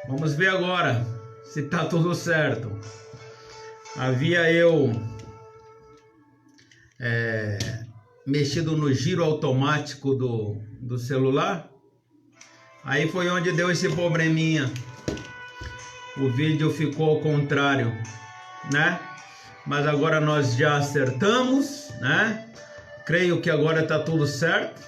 Vamos ver agora se tá tudo certo. Havia eu mexido no giro automático do celular. Aí foi onde deu esse probleminha. O vídeo ficou ao contrário, né? Mas agora nós já acertamos, né? Creio que agora tá tudo certo.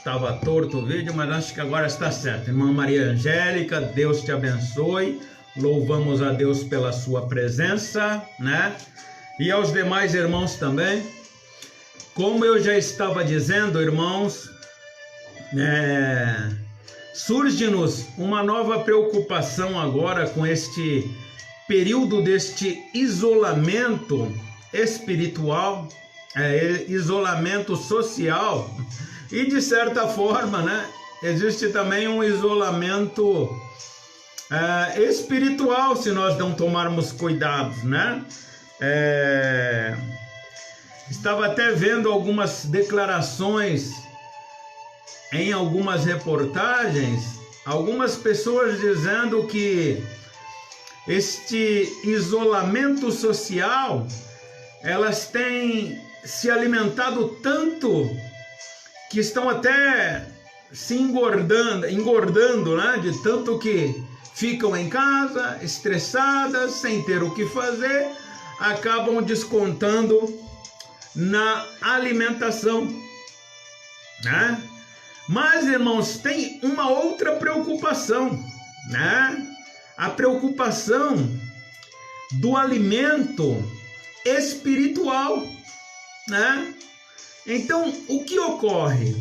Tava torto o vídeo, mas acho que agora está certo. Irmã Maria Angélica, Deus te abençoe. Louvamos a Deus pela sua presença, né? E aos demais irmãos também. Como eu já estava dizendo, irmãos, surge-nos uma nova preocupação agora com este período deste isolamento espiritual, isolamento social, e de certa forma, né, existe também um isolamento espiritual se nós não tomarmos cuidados, né? Estava até vendo algumas declarações em algumas reportagens, algumas pessoas dizendo que este isolamento social, elas têm se alimentado tanto que estão até se engordando, né? De tanto que ficam em casa, estressadas, sem ter o que fazer, acabam descontando na alimentação, né? Mas, irmãos, tem uma outra preocupação, né? A preocupação do alimento espiritual, né? Então, o que ocorre?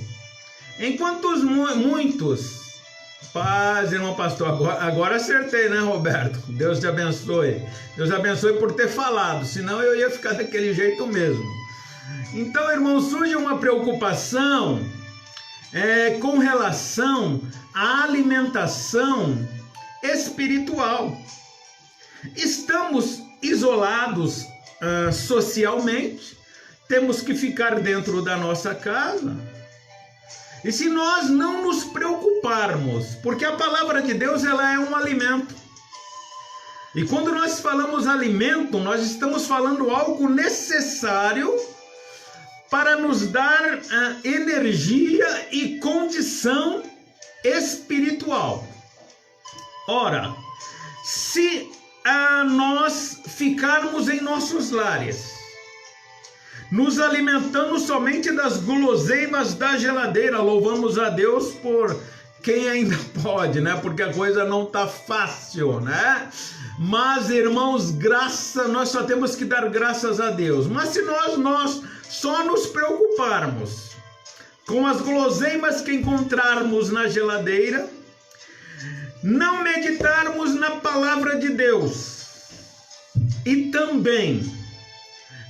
Enquanto muitos... Paz, irmão pastor, agora acertei, né, Roberto? Deus te abençoe. Deus abençoe por ter falado, senão eu ia ficar daquele jeito mesmo. Então, irmão, surge uma preocupação com relação à alimentação espiritual. Estamos isolados socialmente, temos que ficar dentro da nossa casa. E se nós não nos preocuparmos, porque a palavra de Deus, ela é um alimento. E quando nós falamos alimento, nós estamos falando algo necessário para nos dar energia e condição espiritual. Ora, se nós ficarmos em nossos lares, nos alimentando somente das guloseimas da geladeira, louvamos a Deus por quem ainda pode, né? Porque a coisa não tá fácil, né? Mas, irmãos, nós só temos que dar graças a Deus. Mas se nós só nos preocuparmos com as guloseimas que encontrarmos na geladeira, não meditarmos na palavra de Deus, e também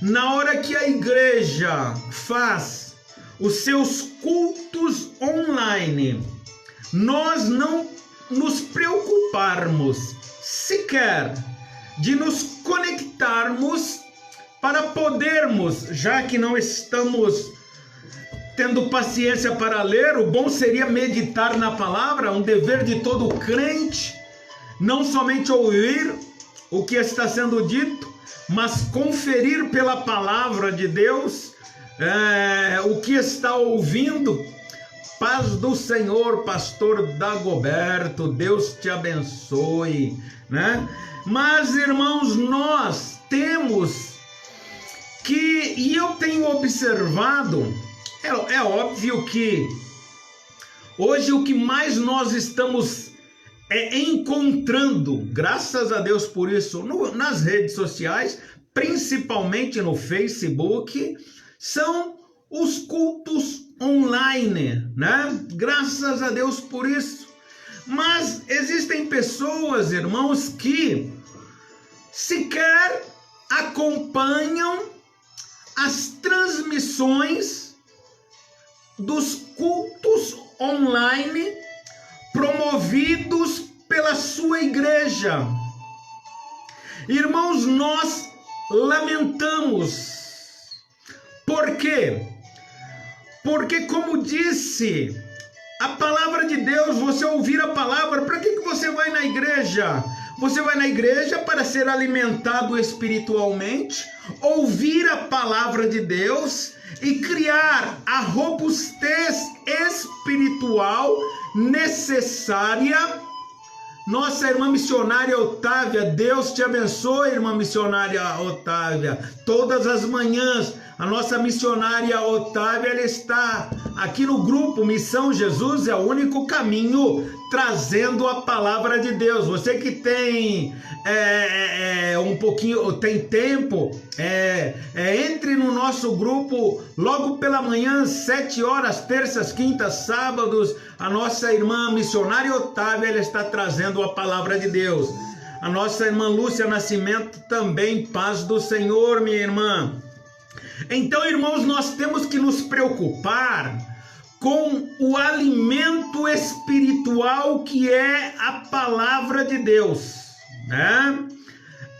na hora que a igreja faz os seus cultos online, nós não nos preocuparmos sequer de nos conectarmos para podermos, já que não estamos tendo paciência para ler, o bom seria meditar na palavra, um dever de todo crente, não somente ouvir o que está sendo dito, mas conferir pela palavra de Deus o que está ouvindo. Paz do Senhor, pastor Dagoberto, Deus te abençoe, né? Mas, irmãos, nós temos que, e eu tenho observado, é óbvio que hoje o que mais nós estamos encontrando, graças a Deus por isso, nas redes sociais, principalmente no Facebook, são os cultos online, né? Graças a Deus por isso. Mas existem pessoas, irmãos, que sequer acompanham as transmissões dos cultos online promovidos pela sua igreja. Irmãos, nós lamentamos. Por quê? Porque, como disse A palavra de Deus, você ouvir a palavra, para que você vai na igreja? Você vai na igreja para ser alimentado espiritualmente, ouvir a palavra de Deus e criar a robustez espiritual necessária. Nossa irmã missionária Otávia, Deus te abençoe, irmã missionária Otávia. Todas as manhãs, a nossa missionária Otávia, ela está aqui no grupo Missão Jesus é o Único Caminho, trazendo a palavra de Deus. Você que tem um pouquinho, tem tempo, entre no nosso grupo logo pela manhã, 7 horas, terças, quintas, sábados. A nossa irmã missionária Otávia, ela está trazendo a palavra de Deus. A nossa irmã Lúcia Nascimento também, paz do Senhor, minha irmã. Então, irmãos, nós temos que nos preocupar com o alimento espiritual que é a palavra de Deus, né?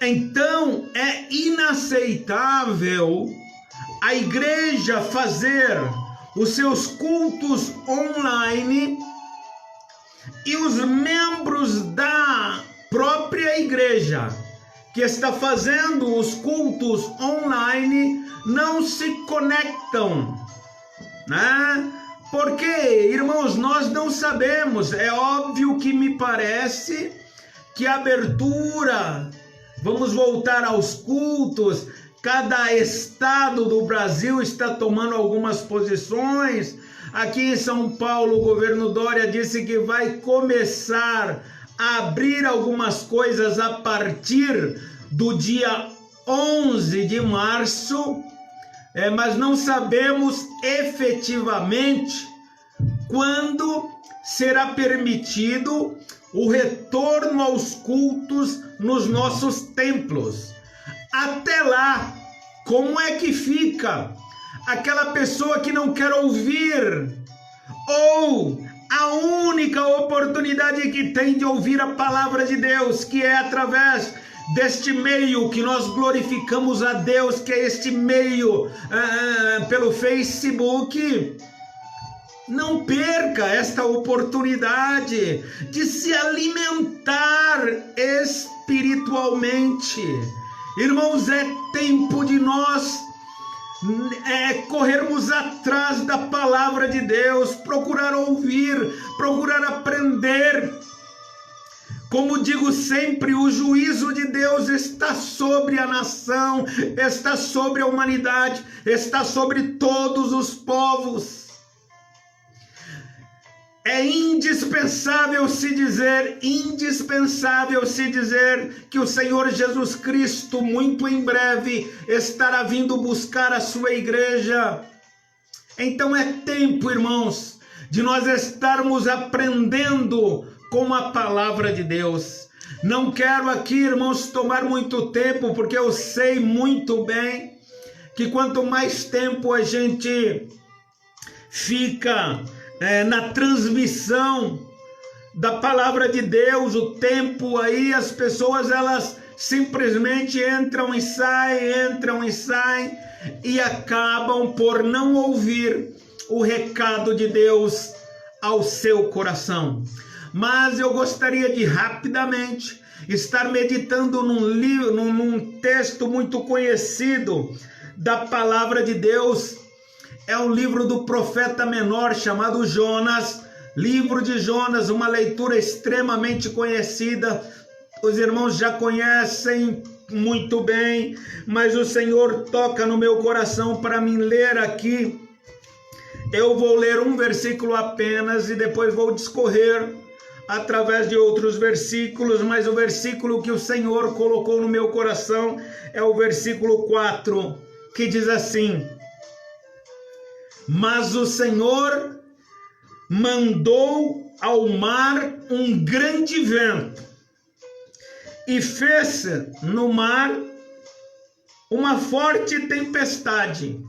Então, é inaceitável a igreja fazer os seus cultos online e os membros da própria igreja que está fazendo os cultos online não se conectam, né? Porque, irmãos, nós não sabemos. É óbvio que me parece que a abertura, vamos voltar aos cultos, cada estado do Brasil está tomando algumas posições. Aqui em São Paulo, o governo Dória disse que vai começar a abrir algumas coisas a partir do dia 11 de março, mas não sabemos efetivamente quando será permitido o retorno aos cultos nos nossos templos. Até lá, como é que fica aquela pessoa que não quer ouvir, ou a única oportunidade que tem de ouvir a palavra de Deus, que é através deste meio que nós glorificamos a Deus, que é este meio pelo Facebook? Não perca esta oportunidade de se alimentar espiritualmente. Irmãos, é tempo de nós corrermos atrás da palavra de Deus, procurar ouvir, procurar aprender. Como digo sempre, o juízo de Deus está sobre a nação, está sobre a humanidade, está sobre todos os povos. É indispensável se dizer que o Senhor Jesus Cristo muito em breve estará vindo buscar a sua igreja. Então é tempo, irmãos, de nós estarmos aprendendo com a palavra de Deus. Não quero aqui, irmãos, tomar muito tempo, porque eu sei muito bem que quanto mais tempo a gente fica na transmissão da palavra de Deus, o tempo aí, as pessoas elas simplesmente entram e saem e acabam por não ouvir o recado de Deus ao seu coração. Mas eu gostaria de rapidamente estar meditando num texto muito conhecido da palavra de Deus. É um livro do profeta menor chamado Jonas, livro de Jonas, uma leitura extremamente conhecida. Os irmãos já conhecem muito bem, mas o Senhor toca no meu coração para mim ler aqui. Eu vou ler um versículo apenas e depois vou discorrer através de outros versículos, mas o versículo que o Senhor colocou no meu coração é o versículo 4, que diz assim: mas o Senhor mandou ao mar um grande vento e fez no mar uma forte tempestade,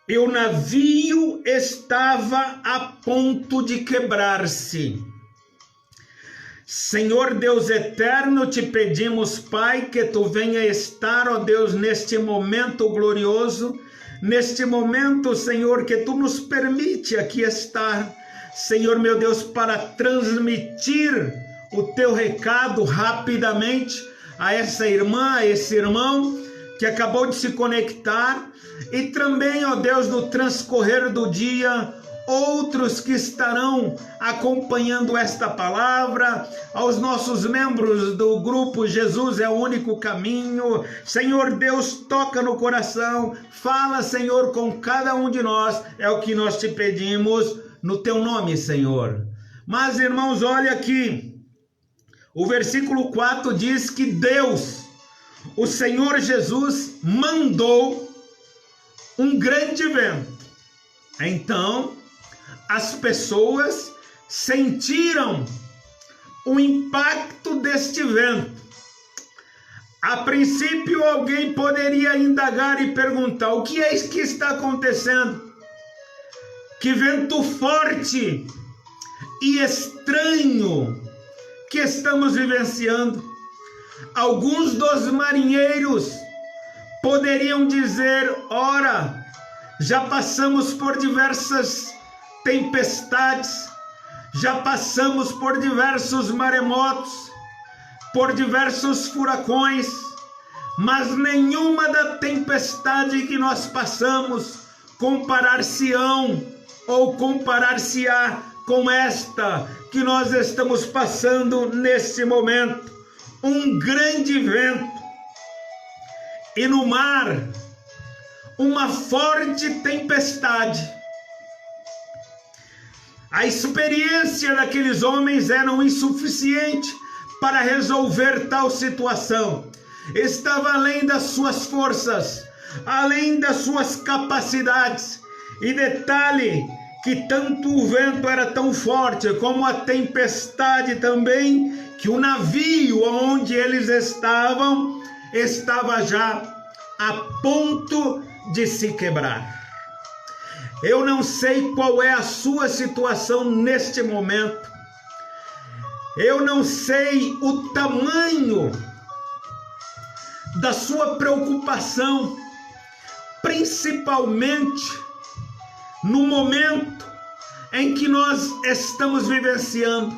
e o navio estava a ponto de quebrar-se. Senhor Deus eterno, te pedimos, Pai, que tu venha estar, ó Deus, neste momento glorioso, neste momento, Senhor, que Tu nos permite aqui estar, Senhor meu Deus, para transmitir o Teu recado rapidamente a essa irmã, a esse irmão que acabou de se conectar, e também, ó Deus, no transcorrer do dia, outros que estarão acompanhando esta palavra, aos nossos membros do grupo Jesus é o Único Caminho. Senhor Deus, toca no coração, fala, Senhor, com cada um de nós, é o que nós te pedimos, no Teu nome, Senhor. Mas, irmãos, olha aqui, o versículo 4 diz que Deus, o Senhor Jesus, mandou um grande vento. Então, as pessoas sentiram o impacto deste vento. A princípio, alguém poderia indagar e perguntar: o que é isso que está acontecendo? Que vento forte e estranho que estamos vivenciando. Alguns dos marinheiros poderiam dizer: ora, já passamos por diversas tempestades, já passamos por diversos maremotos, por diversos furacões, mas nenhuma da tempestade que nós passamos comparar-se-ão ou comparar-se-á com esta que nós estamos passando neste momento. Um grande vento, e no mar uma forte tempestade. A experiência daqueles homens era insuficiente para resolver tal situação. Estava além das suas forças, além das suas capacidades. E detalhe que tanto o vento era tão forte como a tempestade também, que o navio onde eles estavam estava já a ponto de se quebrar. Eu não sei qual é a sua situação neste momento. Eu não sei o tamanho da sua preocupação, principalmente no momento em que nós estamos vivenciando.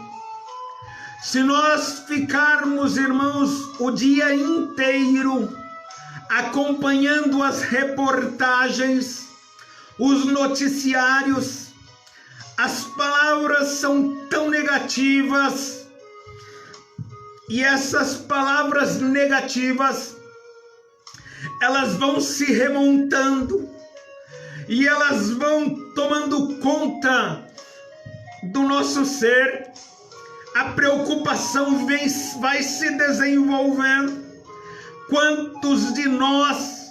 Se nós ficarmos, irmãos, o dia inteiro acompanhando as reportagens, os noticiários, as palavras são tão negativas, e essas palavras negativas, elas vão se remontando, e elas vão tomando conta do nosso ser. A preocupação vai se desenvolvendo. Quantos de nós,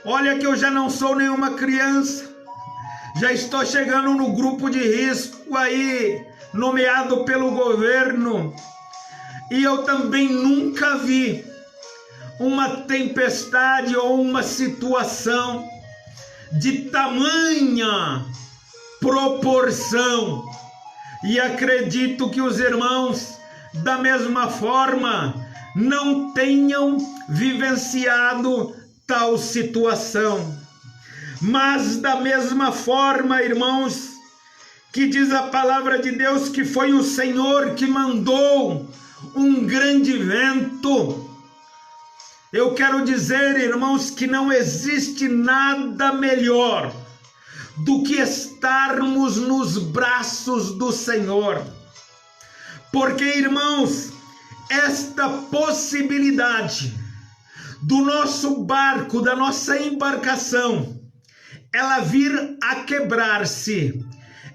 olha que eu já não sou nenhuma criança, já estou chegando no grupo de risco aí, nomeado pelo governo, e eu também nunca vi uma tempestade ou uma situação de tamanha proporção. E acredito que os irmãos, da mesma forma, não tenham vivenciado tal situação. Mas da mesma forma, irmãos, que diz a palavra de Deus que foi o Senhor que mandou um grande vento. Eu quero dizer, irmãos, que não existe nada melhor do que estarmos nos braços do Senhor. Porque, irmãos, esta possibilidade do nosso barco, da nossa embarcação, ela vir a quebrar-se,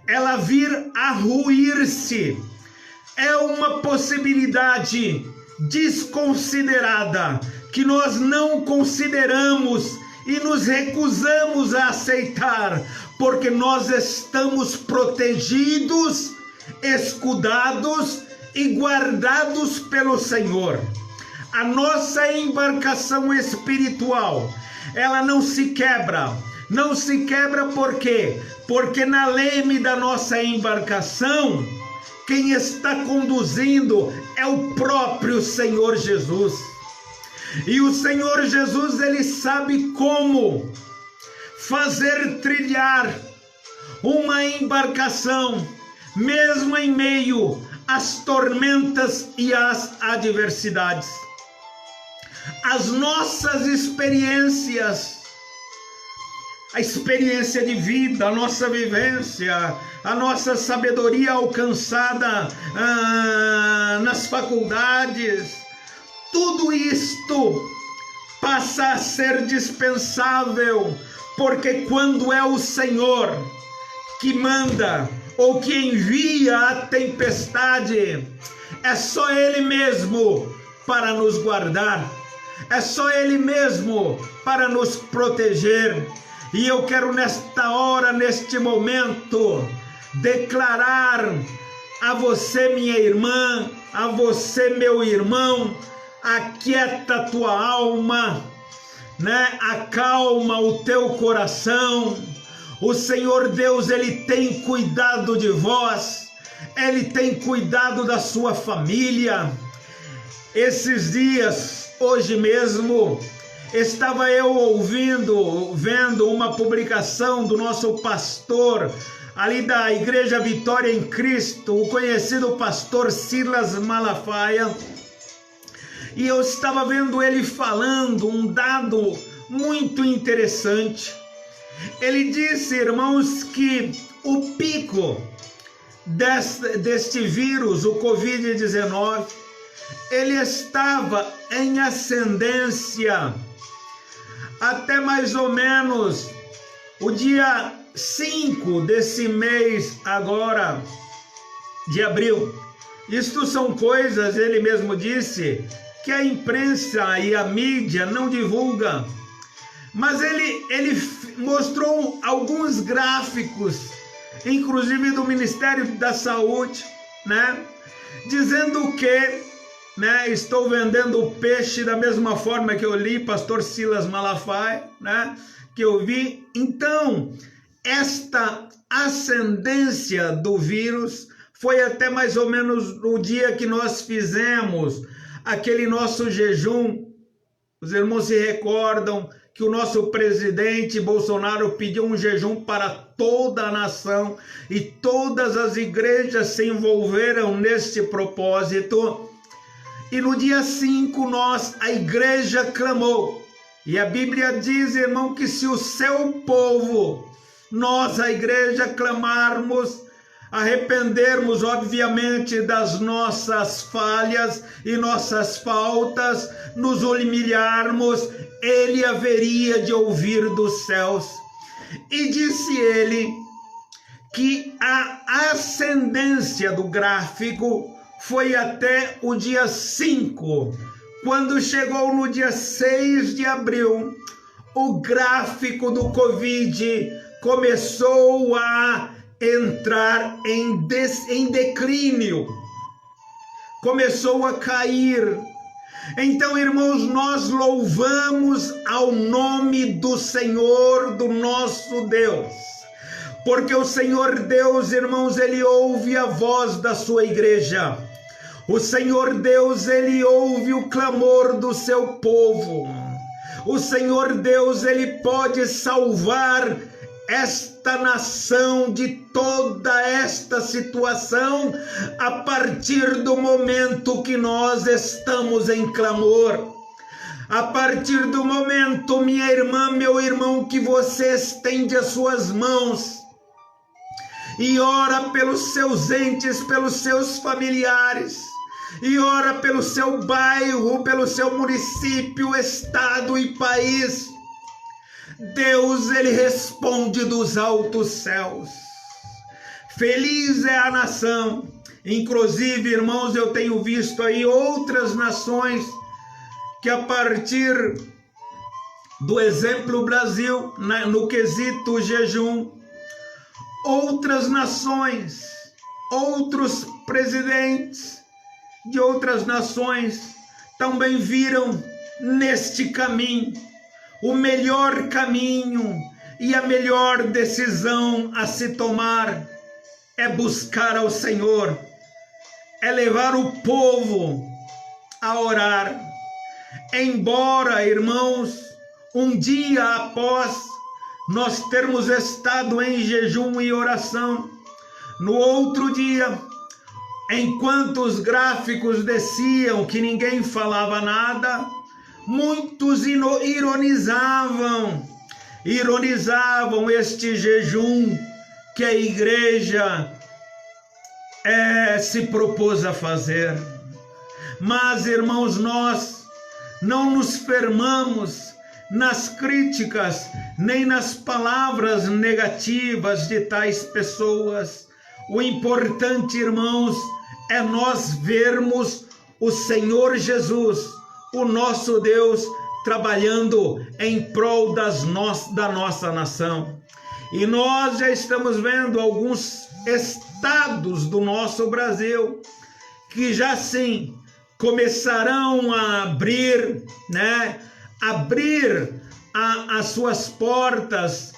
ela vir a ruir-se, é uma possibilidade desconsiderada, que nós não consideramos e nos recusamos a aceitar, porque nós estamos protegidos, escudados e guardados pelo Senhor. A nossa embarcação espiritual, ela não se quebra. Não se quebra por quê? Porque na leme da nossa embarcação, quem está conduzindo é o próprio Senhor Jesus. E o Senhor Jesus, ele sabe como fazer trilhar uma embarcação, mesmo em meio às tormentas e às adversidades. As nossas experiências, a experiência de vida, a nossa vivência, a nossa sabedoria alcançada nas faculdades, tudo isto passa a ser dispensável, porque quando é o Senhor que manda ou que envia a tempestade, é só Ele mesmo para nos guardar, é só Ele mesmo para nos proteger. E eu quero nesta hora, neste momento, declarar a você, minha irmã, a você, meu irmão, aquieta a tua alma, né? Acalma o teu coração. O Senhor Deus, Ele tem cuidado de vós, Ele tem cuidado da sua família. Esses dias, hoje mesmo, estava eu vendo uma publicação do nosso pastor, ali da Igreja Vitória em Cristo, o conhecido pastor Silas Malafaia, e eu estava vendo ele falando um dado muito interessante. Ele disse, irmãos, que o pico deste vírus, o Covid-19, ele estava em ascendência até mais ou menos o dia 5 desse mês agora, de abril. Isto são coisas, ele mesmo disse, que a imprensa e a mídia não divulga. Mas ele mostrou alguns gráficos, inclusive do Ministério da Saúde, né? Dizendo que, né, estou vendendo peixe da mesma forma que eu li, pastor Silas Malafaia, né, que eu vi. Então, esta ascendência do vírus foi até mais ou menos no dia que nós fizemos aquele nosso jejum. Os irmãos se recordam que o nosso presidente Bolsonaro pediu um jejum para toda a nação e todas as igrejas se envolveram neste propósito. E no dia 5 a igreja clamou. E a Bíblia diz, irmão, que se o seu povo, nós, a igreja, clamarmos, arrependermos, obviamente, das nossas falhas e nossas faltas, nos humilharmos, Ele haveria de ouvir dos céus. E disse ele que a ascendência do gráfico foi até o dia 5. Quando chegou no dia 6 de abril, o gráfico do Covid começou a entrar em declínio, começou a cair. Então, irmãos, nós louvamos ao nome do Senhor, do nosso Deus, porque o Senhor Deus, irmãos, Ele ouve a voz da sua igreja. O Senhor Deus, Ele ouve o clamor do seu povo. O Senhor Deus, Ele pode salvar esta nação de toda esta situação a partir do momento que nós estamos em clamor. A partir do momento, minha irmã, meu irmão, que você estende as suas mãos e ora pelos seus entes, pelos seus familiares, e ora pelo seu bairro, pelo seu município, estado e país, Deus, Ele responde dos altos céus. Feliz é a nação. Inclusive, irmãos, eu tenho visto aí outras nações que, a partir do exemplo Brasil, no quesito jejum, outras nações, outros presidentes de outras nações também viram neste caminho o melhor caminho, e a melhor decisão a se tomar é buscar ao Senhor, é levar o povo a orar. Embora, irmãos, um dia após nós termos estado em jejum e oração. No outro dia, enquanto os gráficos desciam, que ninguém falava nada, muitos ironizavam este jejum que a igreja se propôs a fazer. Mas, irmãos, nós não nos firmamos nas críticas, nem nas palavras negativas de tais pessoas. O importante, irmãos, é nós vermos o Senhor Jesus, o nosso Deus, trabalhando em prol da nossa nação. E nós já estamos vendo alguns estados do nosso Brasil que já sim começarão a abrir, as suas portas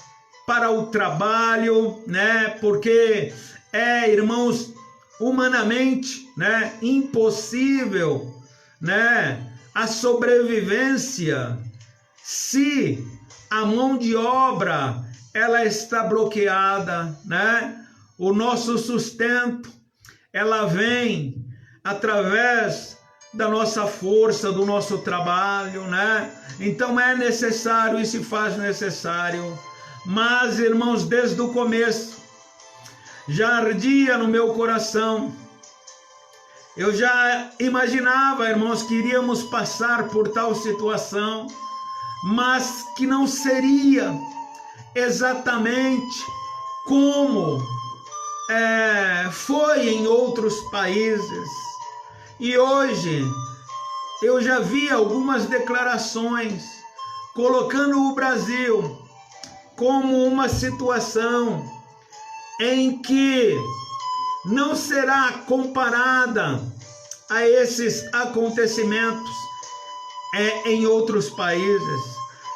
para o trabalho, porque irmãos, humanamente, impossível, a sobrevivência se a mão de obra ela está bloqueada, o nosso sustento ela vem através da nossa força, do nosso trabalho, Então é necessário e se faz necessário. Mas, irmãos, desde o começo, já ardia no meu coração. Eu já imaginava, irmãos, que iríamos passar por tal situação, mas que não seria exatamente como foi em outros países. E hoje eu já vi algumas declarações colocando o Brasil como uma situação em que não será comparada a esses acontecimentos em outros países,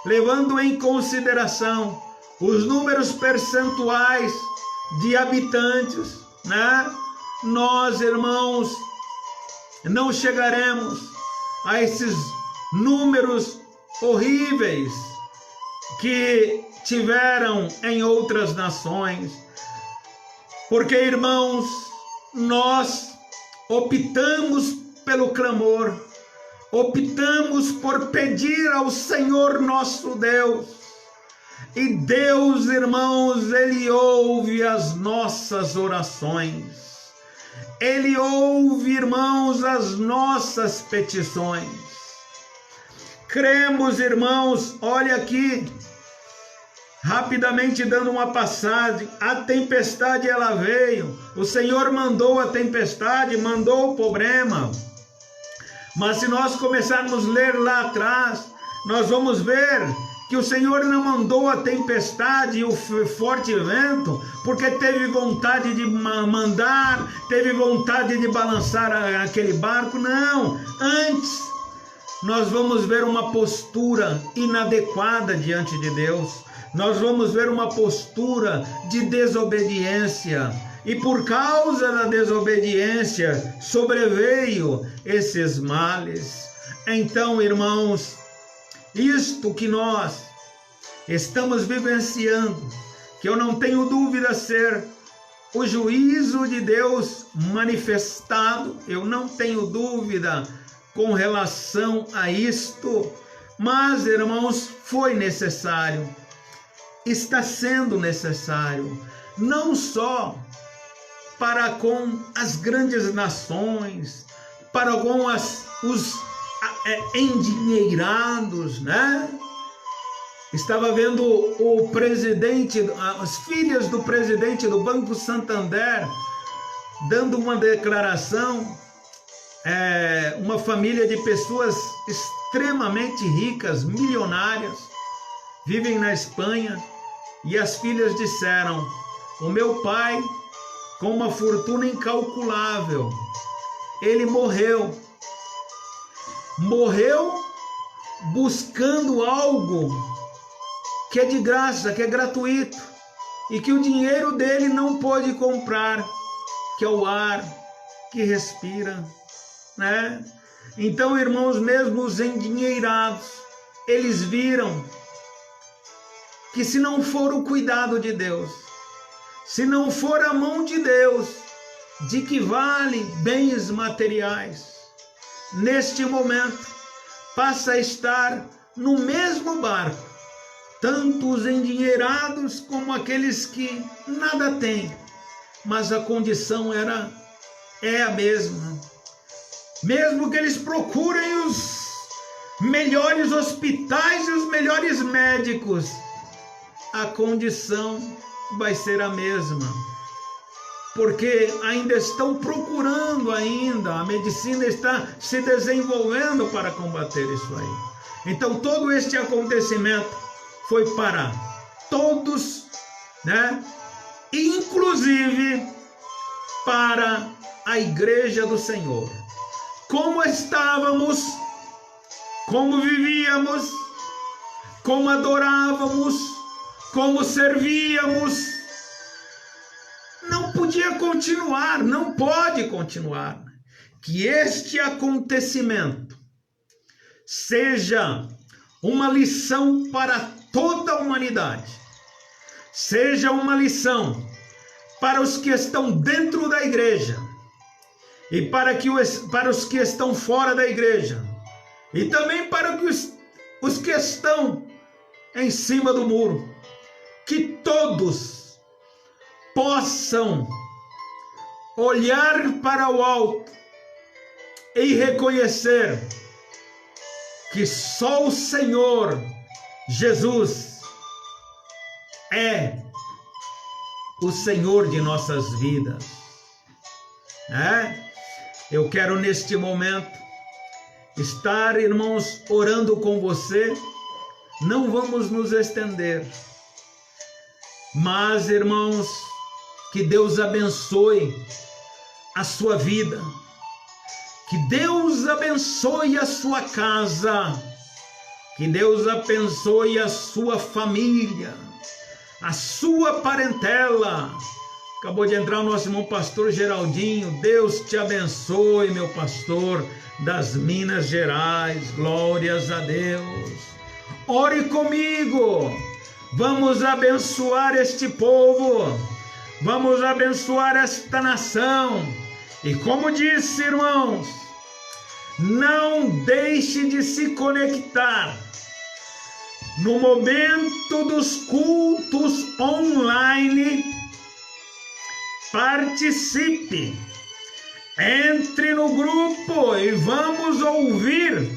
levando em consideração os números percentuais de habitantes, Nós, irmãos, não chegaremos a esses números horríveis que tiveram em outras nações, porque, irmãos, nós optamos pelo clamor, optamos por pedir ao Senhor nosso Deus, e Deus, irmãos, Ele ouve as nossas orações. Ele ouve, irmãos, as nossas petições. Cremos, irmãos, olha aqui, rapidamente dando uma passagem, a tempestade ela veio, o Senhor mandou a tempestade, mandou o problema. Mas se nós começarmos a ler lá atrás, nós vamos ver que o Senhor não mandou a tempestade e o forte vento, porque teve vontade de mandar, teve vontade de balançar aquele barco, não. Antes, nós vamos ver uma postura inadequada diante de Deus, nós vamos ver uma postura de desobediência, e por causa da desobediência, sobreveio esses males. Então, irmãos, isto que nós estamos vivenciando, que eu não tenho dúvida ser o juízo de Deus manifestado, eu não tenho dúvida com relação a isto, mas, irmãos, foi necessário, está sendo necessário, não só para com as grandes nações, para com os endinheirados, Estava vendo o presidente, as filhas do presidente do Banco Santander, dando uma declaração, uma família de pessoas extremamente ricas, milionárias, vivem na Espanha, e as filhas disseram: o meu pai, com uma fortuna incalculável, ele morreu buscando algo que é de graça, que é gratuito, e que o dinheiro dele não pode comprar, que é o ar que respira, Então, irmãos, mesmo os endinheirados, eles viram que se não for o cuidado de Deus, se não for a mão de Deus, de que vale bens materiais, neste momento passa a estar no mesmo barco, tanto os endinheirados como aqueles que nada têm, mas a condição é a mesma. Mesmo que eles procurem os melhores hospitais e os melhores médicos, a condição vai ser a mesma, porque ainda estão procurando a medicina está se desenvolvendo para combater isso aí. Então todo este acontecimento foi para todos, né? Inclusive para a igreja do Senhor. Como estávamos, como vivíamos, como adorávamos, como servíamos, não podia continuar, não pode continuar. Que este acontecimento seja uma lição para toda a humanidade, seja uma lição para os que estão dentro da igreja e para os que estão fora da igreja, e também para os que estão em cima do muro, que todos possam olhar para o alto e reconhecer que só o Senhor Jesus é o Senhor de nossas vidas. Eu quero neste momento estar, irmãos, orando com você. Não vamos nos estender, mas, irmãos, que Deus abençoe a sua vida, que Deus abençoe a sua casa, que Deus abençoe a sua família, a sua parentela. Acabou de entrar o nosso irmão pastor Geraldinho. Deus te abençoe, meu pastor das Minas Gerais. Glórias a Deus. Ore comigo. Vamos abençoar este povo. Vamos abençoar esta nação. E como disse, irmãos, não deixe de se conectar no momento dos cultos online. Participe, entre no grupo e vamos ouvir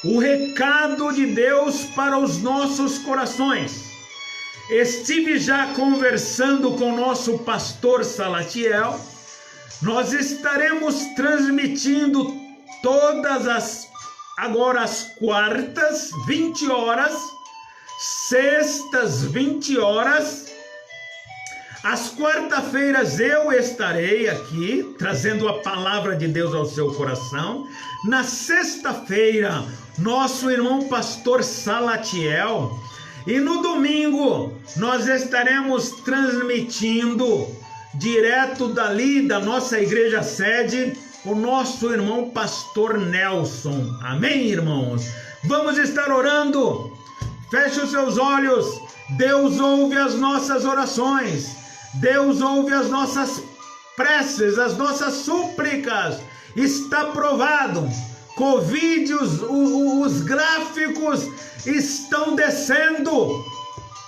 o recado de Deus para os nossos corações. Estive já conversando com o nosso pastor Salatiel. Nós estaremos transmitindo agora as quartas, 20 horas, sextas, 20 horas. Às quarta-feiras eu estarei aqui, trazendo a palavra de Deus ao seu coração. Na sexta-feira, nosso irmão pastor Salatiel. E no domingo, nós estaremos transmitindo, direto dali da nossa igreja sede, o nosso irmão pastor Nelson. Amém, irmãos? Vamos estar orando. Feche os seus olhos. Deus ouve as nossas orações. Deus ouve as nossas preces, as nossas súplicas. Está provado. Covid, os gráficos estão descendo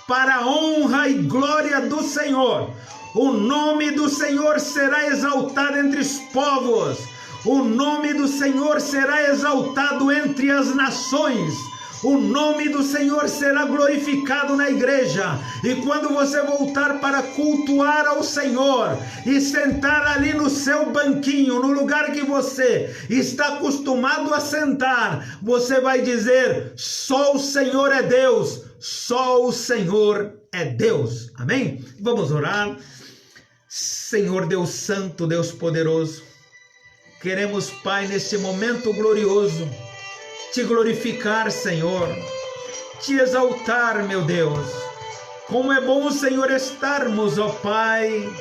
para a honra e glória do Senhor. O nome do Senhor será exaltado entre os povos. O nome do Senhor será exaltado entre as nações. O nome do Senhor será glorificado na igreja. E quando você voltar para cultuar ao Senhor e sentar ali no seu banquinho, no lugar que você está acostumado a sentar, você vai dizer: só o Senhor é Deus, só o Senhor é Deus. Amém? Vamos orar. Senhor Deus Santo, Deus poderoso, queremos, Pai, neste momento glorioso, te glorificar, Senhor, te exaltar, meu Deus. Como é bom, Senhor, estarmos, ó Pai,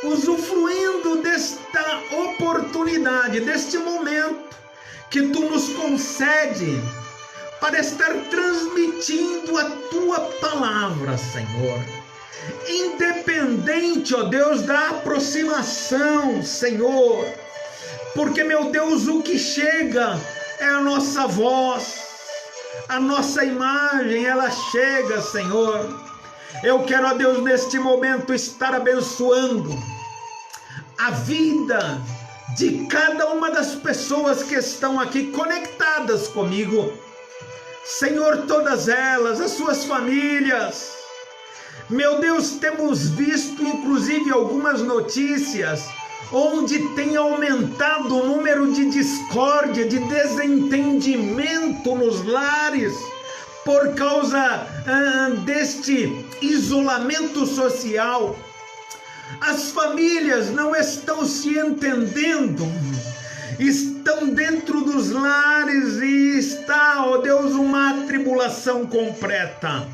usufruindo desta oportunidade, deste momento que Tu nos concede para estar transmitindo a tua palavra, Senhor. Independente, ó Deus, da aproximação, Senhor, porque, meu Deus, o que chega é a nossa voz, a nossa imagem, ela chega, Senhor. Eu quero, ó Deus, neste momento estar abençoando a vida de cada uma das pessoas que estão aqui conectadas comigo. Senhor, todas elas, as suas famílias. Meu Deus, temos visto inclusive algumas notícias onde tem aumentado o número de discórdia, de desentendimento nos lares, por causa deste isolamento social. As famílias não estão se entendendo, estão dentro dos lares e está, ó Deus, uma tribulação completa.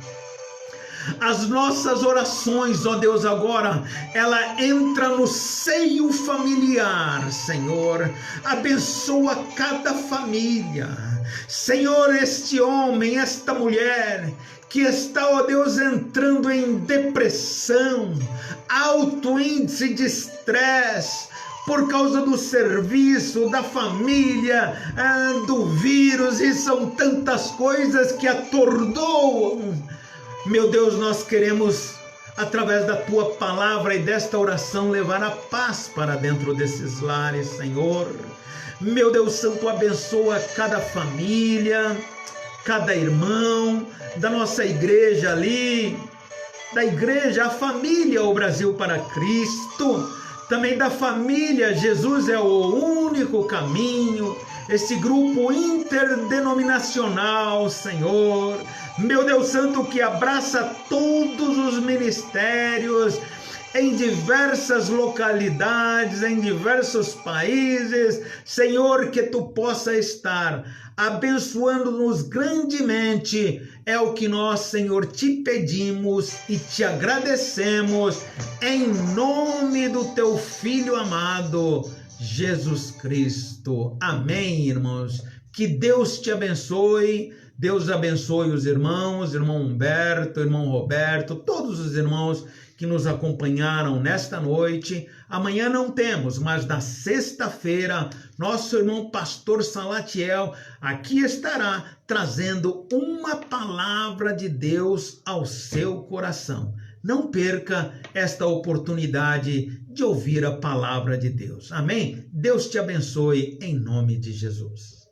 As nossas orações, ó Deus, agora, ela entra no seio familiar, Senhor. Abençoa cada família. Senhor, este homem, esta mulher, que está, ó Deus, entrando em depressão, alto índice de estresse, por causa do serviço, da família, do vírus, e são tantas coisas que atordoam. Meu Deus, nós queremos, através da tua palavra e desta oração, levar a paz para dentro desses lares, Senhor. Meu Deus Santo, abençoa cada família, cada irmão da nossa igreja ali, da igreja, a família, o Brasil para Cristo, também da família, Jesus é o único caminho, esse grupo interdenominacional, Senhor, meu Deus Santo, que abraça todos os ministérios, em diversas localidades, em diversos países, Senhor, que tu possa estar abençoando-nos grandemente, é o que nós, Senhor, te pedimos e te agradecemos, em nome do teu Filho amado, Jesus Cristo. Amém, irmãos. Que Deus te abençoe. Deus abençoe os irmãos, irmão Humberto, irmão Roberto, todos os irmãos que nos acompanharam nesta noite. Amanhã não temos, mas na sexta-feira, nosso irmão pastor Salatiel aqui estará trazendo uma palavra de Deus ao seu coração. Não perca esta oportunidade de ouvir a palavra de Deus. Amém? Deus te abençoe em nome de Jesus.